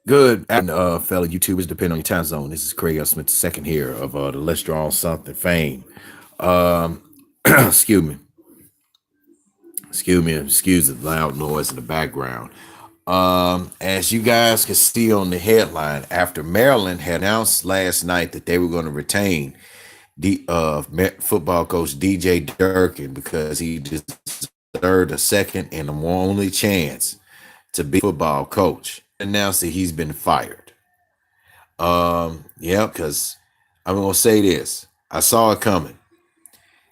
Good, fellow YouTubers, depending on your time zone. This is Craig Smith, the second here of the Let's Draw on Something fame. Um, excuse me, excuse the loud noise in the background. As you guys can see on the headline, after Maryland had announced last night that they were going to retain football coach DJ Durkin because he deserved a second and the only chance to be football coach, announced that he's been fired. Yeah, because I'm gonna say this. I saw it coming.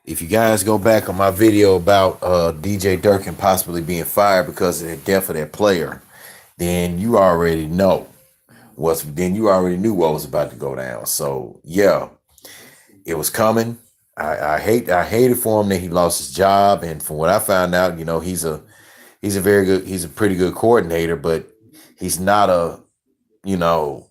If you guys go back on my video about DJ Durkin possibly being fired because of the death of that player, then you already know you already knew what was about to go down. So yeah, it was coming. I hated for him that he lost his job, and from what I found out, he's a pretty good coordinator, but he's not a you know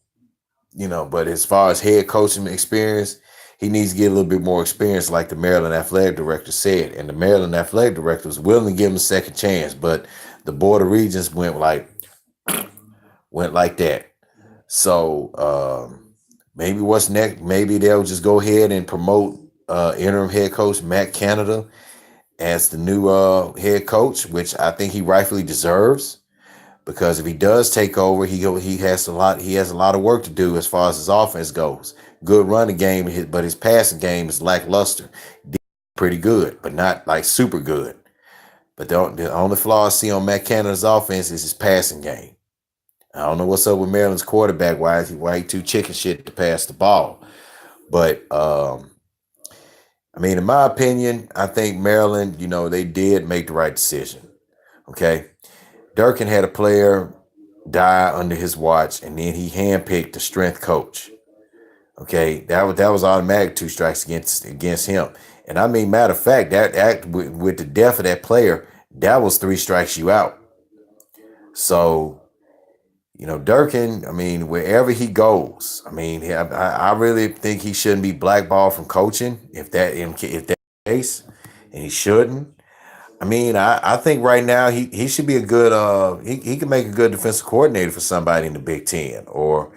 but as far as head coaching experience, he needs to get a little bit more experience, like the Maryland athletic director said. And the Maryland athletic director was willing to give him a second chance, but the board of regents went like that. So maybe what's next? Maybe they'll just go ahead and promote interim head coach Matt Canada as the new head coach, which I think he rightfully deserves. Because if he does take over, he has a lot of work to do as far as his offense goes. Good running game, but his passing game is lackluster. Pretty good, but not like super good. But the only flaw I see on Matt Canada's offense is his passing game. I don't know what's up with Maryland's quarterback. Why he too chicken shit to pass the ball? But I mean, in my opinion, I think Maryland, they did make the right decision. Okay. Durkin had a player die under his watch, and then he handpicked the strength coach. Okay, that was automatic two strikes against him. And I mean, matter of fact, that act with the death of that player, that was three strikes you out. So, Durkin, I mean, wherever he goes, I mean, I really think he shouldn't be blackballed from coaching if that case, and he shouldn't. I mean, I think right now he should be a good he can make a good defensive coordinator for somebody in the Big Ten or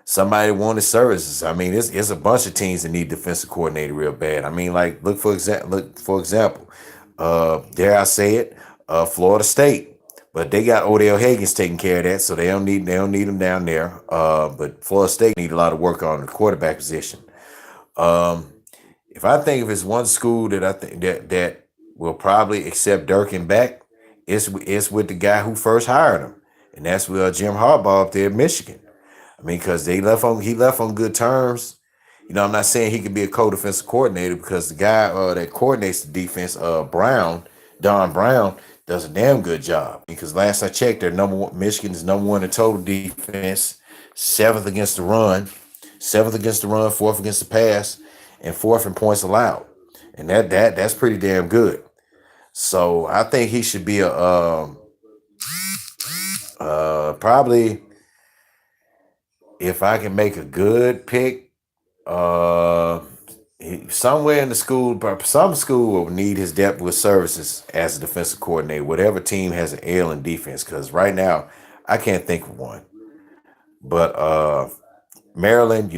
somebody that wanted services. I mean, it's a bunch of teams that need defensive coordinator real bad. I mean, like look for example, dare I say it, Florida State. But they got Odell Higgins taking care of that, so they don't need him down there. But Florida State need a lot of work on the quarterback position. Um, if it's one school that I think that will probably accept Durkin back, it's with the guy who first hired him, and that's with Jim Harbaugh up there in Michigan. I mean, because he left on good terms. I'm not saying he could be a co-defensive coordinator because the guy that coordinates the defense, Don Brown, does a damn good job. Because last I checked, they're number one. Michigan is number one in total defense, seventh against the run, fourth against the pass, and fourth in points allowed. And that's pretty damn good. So I think he should be a probably, if I can make a good pick, uh somewhere in the school, some school will need his depth with services as a defensive coordinator, whatever team has an ailing defense, because right now I can't think of one. But Maryland,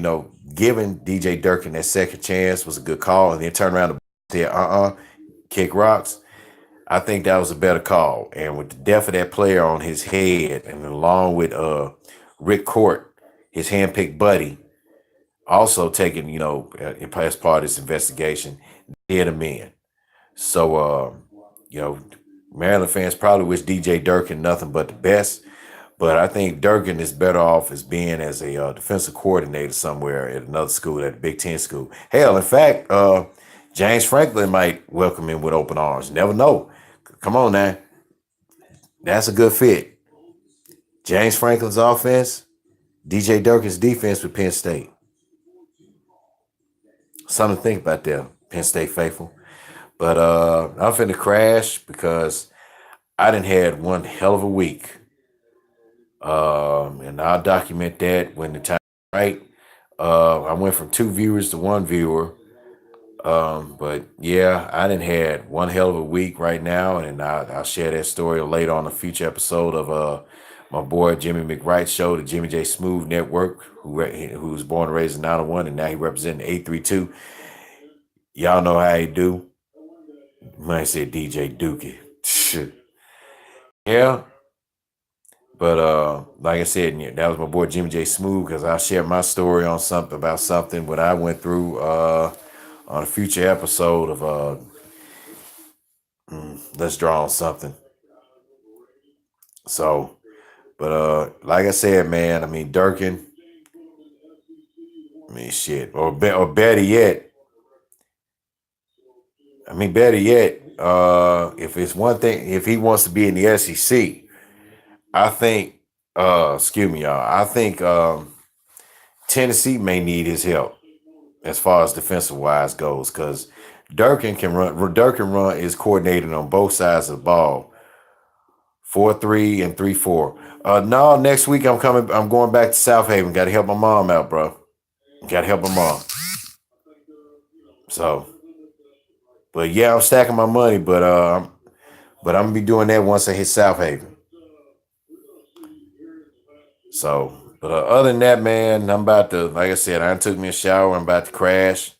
giving DJ Durkin that second chance was a good call, and then turn around and say, kick rocks. I think that was a better call. And with the death of that player on his head, and along with Rick Court, his handpicked buddy, also taking, as part of this investigation, did him in. So, you know, Maryland fans probably wish DJ Durkin nothing but the best. But I think Durkin is better off as being as a defensive coordinator somewhere at another school, at a Big Ten school. Hell, in fact, James Franklin might welcome him with open arms. Never know. Come on now. That's a good fit. James Franklin's offense, DJ Durkin's defense with Penn State. Something to think about there, Penn State faithful. But I'm finna crash because I done had one hell of a week. And I'll document that when the time is right. I went from 2 viewers to 1 viewer. But yeah, I done had one hell of a week right now, and I'll share that story later on a future episode of My boy Jimmy McWright show, the Jimmy J Smooth Network, who was born and raised in 901, and now he representing 832. Y'all know how he do. Might say DJ Dookie. Yeah. But like I said, that was my boy Jimmy J Smooth, because I shared my story on something about something what I went through on a future episode of Let's Draw on Something. So, but like I said, man, I mean Durkin, I mean shit, or better yet, if it's one thing, if he wants to be in the SEC, I think, excuse me, y'all, I think Tennessee may need his help as far as defensive wise goes, because Durkin can run. Durkin run is coordinated on both sides of the ball, 4-3 and 3-4. No, next week I'm coming. I'm going back to South Haven. Got to help my mom out, bro. Got to help my mom. So, but yeah, I'm stacking my money, but I'm gonna be doing that once I hit South Haven. So, but other than that, man, I'm about to, like I said, I took me a shower. I'm about to crash.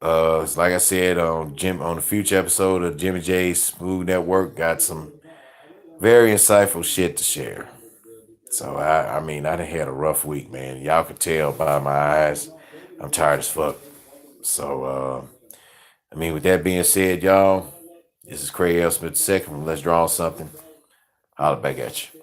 It's like I said on the future episode of Jimmy J's Smooth Network, got some very insightful shit to share. So I mean, I done had a rough week, man. Y'all can tell by my eyes, I'm tired as fuck. So I mean, with that being said, y'all, this is Craig L. Smith II from Let's Draw on Something. Holla back at you.